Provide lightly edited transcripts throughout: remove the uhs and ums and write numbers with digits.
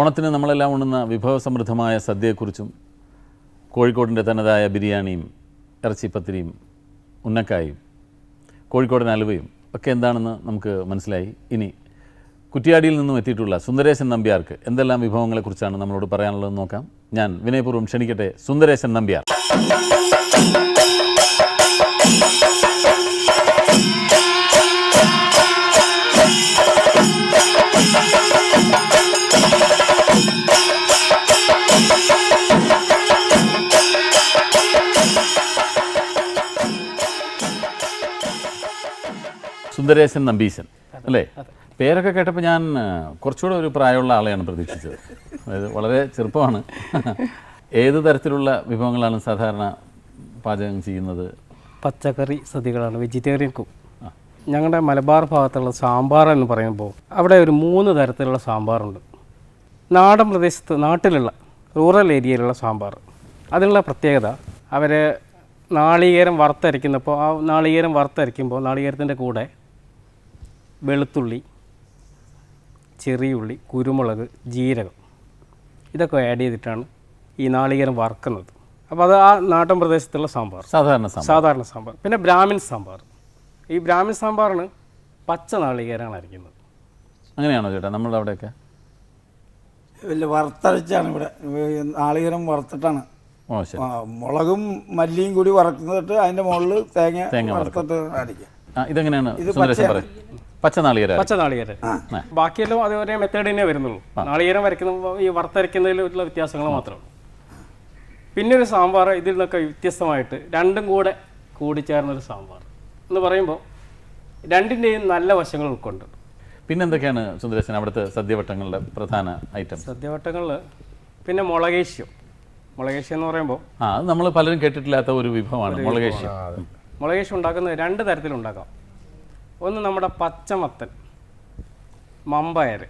ഓണത്തിന് നമ്മളെല്ലാം ഉണ്ണുന്ന വിഭവസമൃദ്ധമായ സദ്യയെക്കുറിച്ചും കോഴിക്കോടിൻ്റെ തനതായ ബിരിയാണിയും ഇറച്ചിപ്പത്തിരിയും ഉന്നക്കായും കോഴിക്കോടൻ അലുവയും ഒക്കെ എന്താണെന്ന് നമുക്ക് മനസ്സിലായി. ഇനി കുറ്റിയാടിയിൽ നിന്നും എത്തിയിട്ടുള്ള സുന്ദരേശൻ നമ്പ്യാർക്ക് എന്തെല്ലാം വിഭവങ്ങളെക്കുറിച്ചാണ് നമ്മളോട് പറയാനുള്ളതെന്ന് നോക്കാം. ഞാൻ വിനയപൂർവ്വം ക്ഷണിക്കട്ടെ സുന്ദരേശൻ നമ്പ്യാർ. സുന്ദരേശൻ നമ്പീശൻ അല്ലേ? പേരൊക്കെ കേട്ടപ്പോൾ ഞാൻ കുറച്ചുകൂടെ ഒരു പ്രായമുള്ള ആളെയാണ് പ്രതീക്ഷിച്ചത്. അതായത് വളരെ ചെറുപ്പമാണ്. ഏത് തരത്തിലുള്ള വിഭവങ്ങളാണ് സാധാരണ പാചകം ചെയ്യുന്നത്? പച്ചക്കറി സദ്യകളാണ്, വെജിറ്റേറിയൻ കുക്ക്. ഞങ്ങളുടെ മലബാർ ഭാഗത്തുള്ള സാമ്പാർ എന്ന് പറയുമ്പോൾ അവിടെ ഒരു 3 തരത്തിലുള്ള സാമ്പാറുണ്ട്. നാടൻ പ്രദേശത്ത് നാട്ടിലുള്ള റൂറൽ ഏരിയയിലുള്ള സാമ്പാർ, അതിനുള്ള പ്രത്യേകത അവർ നാളികേരം വറുത്തരയ്ക്കുന്നപ്പോൾ ആ നാളികേരം വറുത്തരയ്ക്കുമ്പോൾ നാളികേരത്തിൻ്റെ കൂടെ വെളുത്തുള്ളി, ചെറിയുള്ളി, കുരുമുളക്, ജീരകം ഇതൊക്കെ ആഡ് ചെയ്തിട്ടാണ് ഈ നാളികേരം വറുക്കുന്നത്. അപ്പോൾ അത് ആ നാട്ടിൻ പ്രദേശത്തുള്ള സാമ്പാർ, സാധാരണ സാമ്പാർ. പിന്നെ ബ്രാഹ്മിൻ സാമ്പാർ. ഈ ബ്രാഹ്മിൻ സാമ്പാറിന് പച്ച നാളികേരമാണ് അരയ്ക്കുന്നത്. അങ്ങനെയാണോ ചേട്ടാ? നമ്മളുടെ അവിടെയൊക്കെ വലിയ വറുത്തരച്ചാണ് ഇവിടെ. നാളികേരം വറുത്തിട്ടാണ് മുളകും മല്ലിയും കൂടി വറക്കുന്നിട്ട് അതിൻ്റെ മുകളിൽ തേങ്ങ വറുത്തിട്ട് അരയ്ക്കുക. ഇതെങ്ങനെയാണ്? പച്ച നാളികേരം. ബാക്കിയെല്ലാം അതേ മെത്തേഡ് തന്നെ വരുന്നുള്ളൂ. നാളികേരം വരയ്ക്കുന്ന ഈ വറുത്തരയ്ക്കുന്നതിലുള്ള വ്യത്യാസങ്ങൾ മാത്രമാണ്. പിന്നെ ഒരു സാമ്പാർ ഇതിൽ നിന്നൊക്കെ വ്യത്യസ്തമായിട്ട് രണ്ടും കൂടെ കൂടിച്ചേർന്നൊരു സാമ്പാർ എന്ന് പറയുമ്പോൾ രണ്ടിൻ്റെയും നല്ല വശങ്ങൾ ഉൾക്കൊണ്ട്. പിന്നെന്തൊക്കെയാണ് സുന്ദരേശൻ അവിടുത്തെ സദ്യവട്ടങ്ങളുടെ പ്രധാന ഐറ്റം? സദ്യവട്ടങ്ങളിൽ പിന്നെ മുളകേശ്യം എന്ന് പറയുമ്പോൾ അത് നമ്മൾ പലരും കേട്ടിട്ടില്ലാത്ത ഒരു വിഭവമാണ് മുളകേശ്യം. മുളകേശ്യം ഉണ്ടാക്കുന്നത് 2 തരത്തിലുണ്ടാക്കാം. ഒന്ന് നമ്മുടെ പച്ചമത്തൻ, മമ്പയർ.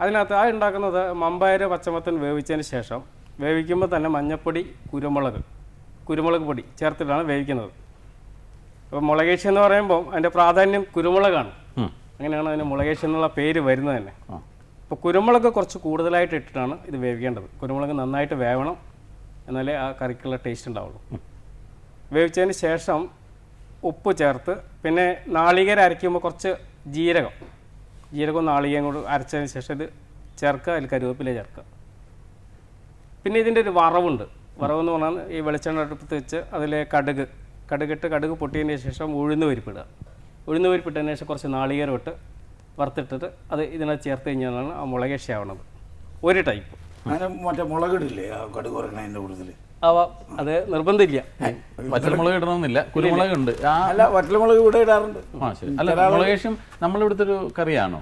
അതിനകത്ത് ആ ഉണ്ടാക്കുന്നത് മമ്പയർ, പച്ചമത്തൻ വേവിച്ചതിന് ശേഷം വേവിക്കുമ്പോൾ തന്നെ മഞ്ഞൾപ്പൊടി, കുരുമുളക് പൊടി ചേർത്തിട്ടാണ് വേവിക്കുന്നത്. അപ്പോൾ മുളകേശ്യം എന്ന് പറയുമ്പോൾ അതിൻ്റെ പ്രാധാന്യം കുരുമുളകാണ്. അങ്ങനെയാണ് അതിന് മുളകേശ്യം എന്നുള്ള പേര് വരുന്നത് തന്നെ. അപ്പോൾ കുരുമുളക് കുറച്ച് കൂടുതലായിട്ട് ഇട്ടിട്ടാണ് ഇത് വേവിക്കേണ്ടത്. കുരുമുളക് നന്നായിട്ട് വേവണം, എന്നാലേ ആ കറിക്കുള്ള ടേസ്റ്റ് ഉണ്ടാവുള്ളൂ. വേവിച്ചതിന് ശേഷം ഉപ്പ് ചേർത്ത് പിന്നെ നാളികേരം അരയ്ക്കുമ്പോൾ കുറച്ച് ജീരകവും നാളികേരം കൂടി അരച്ചതിന് ശേഷം ഇത് ചേർക്കുക. അതിൽ കരുവേപ്പില ചേർക്കുക. പിന്നെ ഇതിൻ്റെ ഒരു വറവുണ്ട്. വറവെന്ന് പറഞ്ഞാൽ ഈ വെളിച്ചെണ്ണ അടുപ്പത്ത് വെച്ച് അതിൽ കടുക് പൊട്ടിയതിന് ശേഷം ഉഴുന്ന് പരിപ്പിട്ടതിന് ശേഷം കുറച്ച് നാളികേരം ഇട്ട് വറുത്തിട്ടിട്ട് അത് ഇതിനകത്ത് ചേർത്ത് കഴിഞ്ഞാലാണ് ആ മുളകേശ്യം ആവണത്. ഒരു ടൈപ്പ്. മറ്റേ മുളകിടില്ലേ കടുക് വറക്കണതിൻ്റെ കൂടുതൽ? അത് നിർബന്ധമില്ല. വറ്റൽമുളക് ഇടണമെന്നില്ല, കുരുമുളക് ഉണ്ട്. അല്ല, വറ്റൽമുളക് ഇവിടെ ഇടാറുണ്ട്. അല്ല, മുളകേശ്യം നമ്മളിവിടുത്തെ ഒരു കറിയാണോ?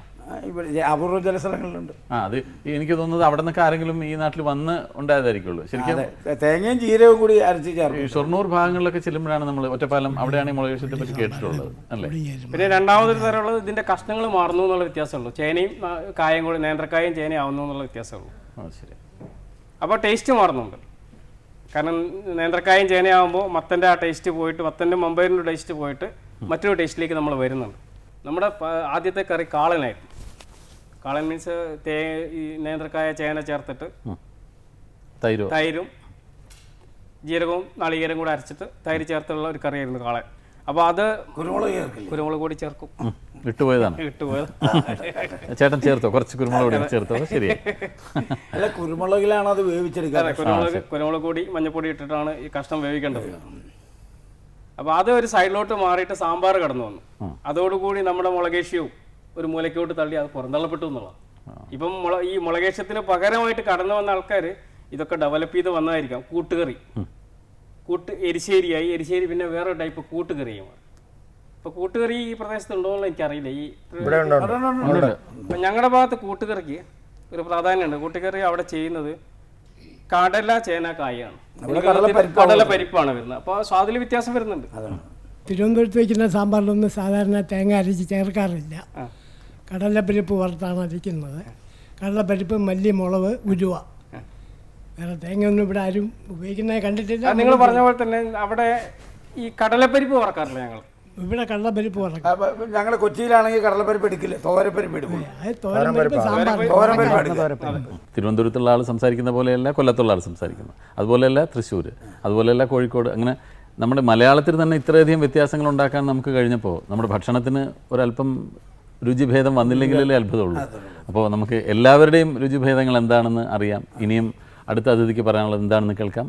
അപൂർവ ചില സ്ഥലങ്ങളിലുണ്ട്. അത് എനിക്ക് തോന്നുന്നത് അവിടെ നിന്നൊക്കെ ആരെങ്കിലും ഈ നാട്ടിൽ വന്ന് ഉണ്ടായതായിരിക്കുള്ളൂ. ശരിക്കും തേങ്ങയും ജീരകവും കൂടി അരച്ച് ചേർക്കും. ഷൊർണൂർ ഭാഗങ്ങളിലൊക്കെ ചെല്ലുമ്പോഴാണ് നമ്മൾ ഒറ്റപ്പാലം അവിടെയാണ് ഈ മുളകേശ്യത്തെ പറ്റി കേട്ടിട്ടുള്ളത് അല്ലേ? പിന്നെ രണ്ടാമതൊരു തരമുള്ളത് ഇതിന്റെ കഷ്ണങ്ങൾ മാറുന്നു എന്നുള്ള വ്യത്യാസമുള്ളൂ. ചേനയും കായും കൂടി, നേന്ത്രക്കായും ചേനയും ആവുന്നു എന്നുള്ള വ്യത്യാസമുള്ളൂ. ശരി. അപ്പോൾ ടേസ്റ്റ് മാറുന്നുണ്ട്. കാരണം നേന്ത്രക്കായും ചേനയാകുമ്പോൾ മത്തൻ്റെ ആ ടേസ്റ്റ് പോയിട്ട്, മത്തൻ്റെ മമ്പയറിൻ്റെ ടേസ്റ്റ് പോയിട്ട് മറ്റൊരു ടേസ്റ്റിലേക്ക് നമ്മൾ വരുന്നുണ്ട്. നമ്മുടെ ആദ്യത്തെ കറി കാളനായിരുന്നു. കാളൻ മീൻസ് ഈ നേന്ത്രക്കായ ചേന ചേർത്തിട്ട് തൈരും ജീരകവും നാളികേരം കൂടെ അരച്ചിട്ട് തൈര് ചേർത്തുള്ള ഒരു കറിയായിരുന്നു കാളൻ. അപ്പോൾ അത് കുരുമുളക് കൂടി ചേർക്കും. ഇട്ടുപോയത് ചേട്ടൻ ചേർത്തോ? കുറച്ച് കുരുമുളക് കൂടി ചേർത്തോ? ശരി. അല്ല, കുരുമുളകിലാണ് അത് വേവിച്ചെടുക്കുക. കുരുമുളക് കൂടി മഞ്ഞപ്പൊടി ഇട്ടിട്ടാണ് ഈ കഷ്ണം വേവിക്കേണ്ടത്. അപ്പോൾ അത് ഒരു സൈഡിലോട്ട് മാറിയിട്ട് സാമ്പാർ കടന്നു വന്നു. അതോടുകൂടി നമ്മുടെ മുളകേശ്യവും ഒരു മൂലയ്ക്കോട്ട് തള്ളി അത് പുറന്തള്ളപ്പെട്ടു എന്നുള്ളതാണ്. ഇപ്പം ഈ മുളകേശ്യത്തിന് പകരമായിട്ട് കടന്നു വന്ന ആൾക്കാർ ഇതൊക്കെ ഡെവലപ്പ് ചെയ്ത് വന്നതായിരിക്കാം. എരിശ്ശേരി പിന്നെ വേറെ ടൈപ്പ് കൂട്ടുകറിയും. അപ്പോൾ കൂട്ടുകറി ഈ പ്രദേശത്തുണ്ടോ എന്ന് എനിക്കറിയില്ല. ഇപ്പം ഞങ്ങളുടെ ഭാഗത്ത് കൂട്ടുകറിക്ക് ഒരു പ്രാധാന്യമുണ്ട്. കൂട്ടുകറി അവിടെ ചെയ്യുന്നത് കടല, ചേന, കായാണ്. കടലപ്പരിപ്പാണ് വരുന്നത്. അപ്പോൾ സ്വാദിൽ വ്യത്യാസം വരുന്നുണ്ട്. തിരുവനന്തപുരത്ത് വയ്ക്കുന്ന സാമ്പാറിലൊന്നും സാധാരണ തേങ്ങ അരച്ച് ചേർക്കാറില്ല. കടലപ്പരിപ്പ് വറുത്താണ് അരയ്ക്കുന്നത്. കടലപ്പരിപ്പ്, മല്ലി, മുളക്, ഉലുവ. വേറെ തേങ്ങയൊന്നും ഇവിടെ ആരും ഉപയോഗിക്കുന്നത് കണ്ടിട്ടില്ല. നിങ്ങൾ പറഞ്ഞ പോലെ തന്നെ അവിടെ ഈ കടലപ്പരിപ്പ് വറക്കാറില്ല ഞങ്ങൾ. ഇവിടെ കടലപ്പരിപ്പ് വറക്കും. ഞങ്ങൾ കൊച്ചിയിലാണെങ്കിൽ കടലപ്പരിപ്പ് എടുക്കില്ല, തോരപ്പരിപ്പ് എടുക്കും. അത് തോരൻ പരിപ്പ് സാമ്പാർ തോരപ്പരിപ്പ് എടുക്കും. തിരുവനന്തപുരത്തുള്ള ആൾ സംസാരിക്കുന്ന പോലെയല്ല കൊല്ലത്തുള്ള ആൾ സംസാരിക്കുന്നത്, അതുപോലെയല്ല തൃശ്ശൂർ, അതുപോലെയല്ല കോഴിക്കോട്. അങ്ങനെ നമ്മുടെ മലയാളത്തിൽ തന്നെ ഇത്രയധികം വ്യത്യാസങ്ങൾ ഉണ്ടാക്കാൻ നമുക്ക് കഴിഞ്ഞപ്പോൾ നമ്മുടെ ഭക്ഷണത്തിന് ഒരല്പം രുചിഭേദം വന്നില്ലെങ്കിലല്ലേ അത്ഭുതമുള്ളൂ. അപ്പോൾ നമുക്ക് എല്ലാവരുടെയും രുചിഭേദങ്ങൾ എന്താണെന്ന് അറിയാം. ഇനിയും അടുത്ത അതിഥിക്ക് പറയാനുള്ളത് എന്താണെന്ന് കേൾക്കാം.